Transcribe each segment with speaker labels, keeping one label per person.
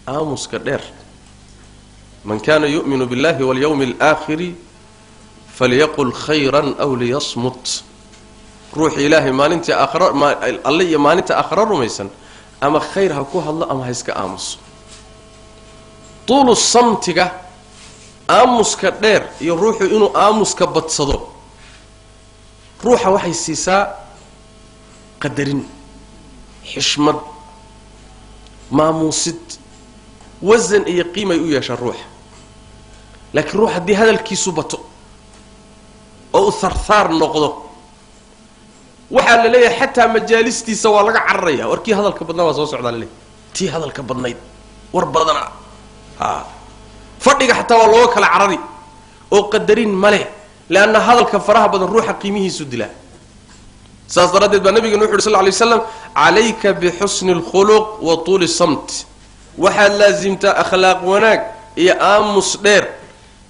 Speaker 1: آموس كدير من كان يؤمن بالله واليوم الآخر فليقل خيرا أو ليصمت روح إلهي ما أنت أخرر ما الله ما أنت أخرر ميسن أما خير هكوها الله أما هيسك آموس طول الصمت آموس كدير يروح إنه آموس كبتصدو روح وحي السيساء قدرين حشمد ماموسد وزن اي قيمه يوياش الروح لكن روح دي هذا الكيسو بطو او ثرثار نقضه waxa la leeyahay xataa majaalistiisa waa laga carraya warkii hadalka badnaa waa soo socdaa leeyahay tii hadalka badnayd war badana fadhiga xataa waa loo kala carari oo qadarin male laana hadalka faraha badan ruuxa qiimihiisu dilaa سأصدرت النبي صلى الله عليه وسلم عليك بحسن الخلق وطول الصمت وحال لازمت أخلاق وناك يا آمس دير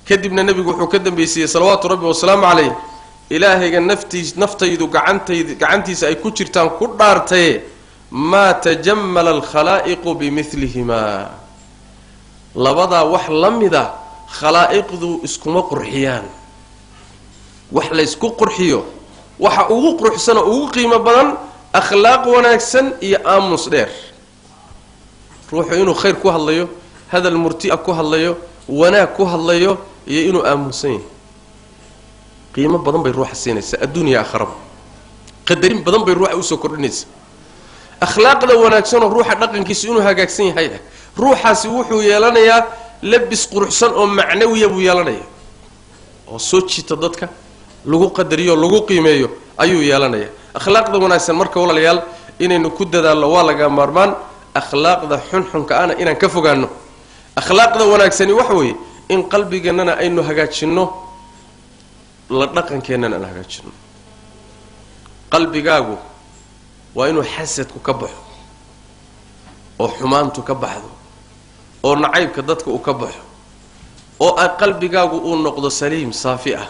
Speaker 1: كدبنا النبي وحكدم بيسي صلوات ربي والسلام عليه إلهي نفتي يدو قعنتي سأيكوشرتان كدارتي ما تجمل الخلائق بمثلهما لبضا وحلمذا خلائق ذو اسكما قرحيان وحلا اسكو قرحيو waxa ugu quruxsan oo ugu qiimo badan akhlaaq wanaagsan iyo aamus dheer ruuxu inuu khayr ku hadlayo hadal murti ku hadlayo wanaag ku hadlayo iyo inuu aamusan yahay qiimo badan bay ruuxa siinaysaa adduunyo aakhiraba qadarin badan bay ruuxa u soo kordhinaysaa akhlaaqda wanaagsan oo ruuxa dhaqankiisa inuu hagaagsan yahay ruuxaasi wuxuu yeelanayaa labis quruxsan oo macnawiya buu yeelanayaa oo soo jiita dadka lagu qadariyo lagu qiimeeyo ayuu yeelanaya akhlaaqda wanaagsan marka walaalayaal inaynu ku dadaalo waa laga maarmaan akhlaaqda xunxunka ana inaan ka fogaano akhlaaqda wanaagsan waxa weeye in qalbigeennana aynu hagaajino la dhaqankeennana aan hagaajino qalbigaagu waa inuu xasadku ka baxo oo xumaantu ka baxdo oo nacaybka dadka uu ka baxo oo qalbigaagu uu noqdo saliim saafi ah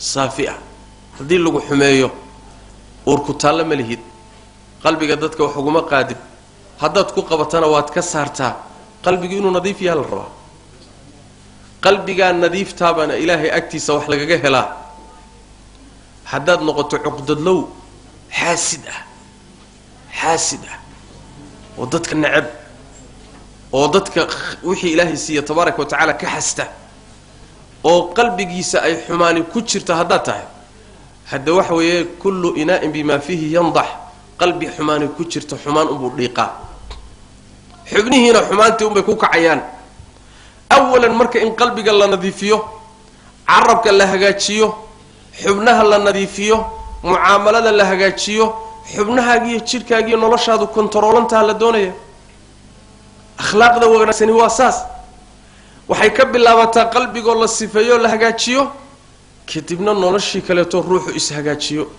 Speaker 1: صافئة هذه اللي حمايه وركوتالا ملهيد قلبي قدتك وحكومة قادم هذا تكون قبطنا واتكسرتها قلبي إنه نظيف يا الروا قلبي قال نظيف تابنا إلهي أكتي سوح لك جهلا حداد نقطة عقد اللو حاسدة وضدك النعب وضدك وحي إلهي سي تبارك وتعالى كحسته oo qalbigiisa ay xumaani ku jirto hadda waxa weeye kullu inaa'in bima fihi yandah qalbi xumaani ku jirto xumaan uu dhiiqa xubnihiina xumaantii bay ku kacayaan awalan marka in qalbiga la nadiifiyo carabka la hagaajiyo xubnaha la nadiifiyo muaamalada la hagaajiyo xubnahaaga iyo jirkaaga iyo noloshaadu kontroolanta la doonaya akhlaaqda wanaagsan waa saas waxay ka bilaabataa qalbiga la sifeeyo la hagaajiyo kadibna noloshii kale to ruuxu is hagaajiyo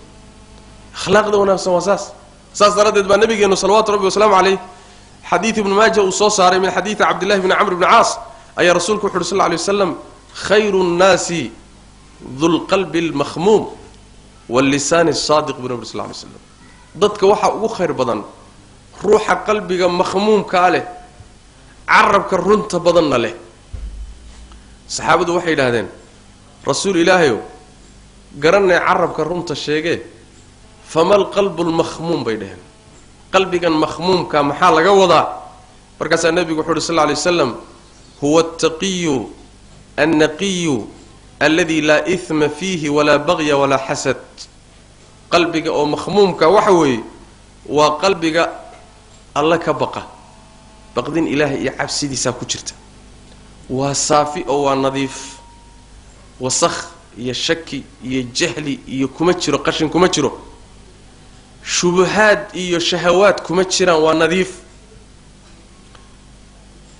Speaker 1: akhlaaqda wanaagsan waa saas daradeed baa nabigeenu sallallahu alayhi wa sallam alayhi hadith ibn majah uu soo saaray min hadith abdullah ibn amr ibn aas ay rasuulku sallallahu alayhi wa sallam khayrun nasi dhul qalbi al makhmum wal lisan as sadiq ibn sallallahu alayhi wa sallam dadka waxa ugu khayr badan ruuxa qalbiga makhmumka leh carabka runta badanna leh saxaabadu waxay yiraahdeen rasuul ilaahayo garanay carabka runta sheege famal qalbul makhmum baydeen qalbigan makhmumka maxaa laga wadaa markaas nabigu wuxuu sallallahu alayhi wasallam huwa at-taqiyyu an-naqiyyu alladhi la ithma fihi wala baghya wala hasad qalbiga oo makhmumka waxa weey waa qalbiga alla ka baqa baqdin ilaahay iyo cabsidiisa ku jirta وصافي أو نظيف وسخ يشكي يجهلي يكمتشرو قشن كمتشرو شبهات شهوات كمتشرا ونظيف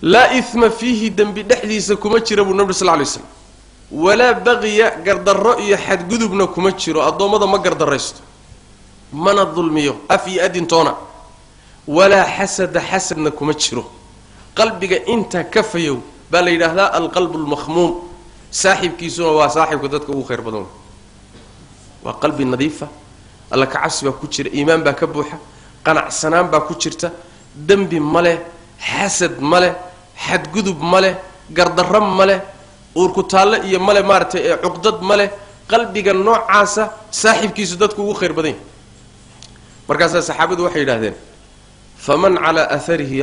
Speaker 1: لا إثم فيه دم بدحليس كمتشرا بالنبي صلى الله عليه وسلم ولا بغي قرد الرأي حد قذبنا كمتشرو الضوء ما قرد الرئيس من الظلمية أفي أدين تونا ولا حسد كمتشرو قلبك أنت كفيو بل يرهدا القلب المخموم صاحب كيسون وصاحب كدتك او خير بدون وقلب النظيفه الله كعسب كجير ايمان با كبوخه قناع سنان با كجيرتا دنب مله حسد مله xadgudub male gardarram male uurku taalle iyo male maartay ee cuqdad male qalbiga noocaasa saaxiibkiisu dadku ugu khayr badan markaas saxaabadu waxay yiraahdeen faman ala atharihi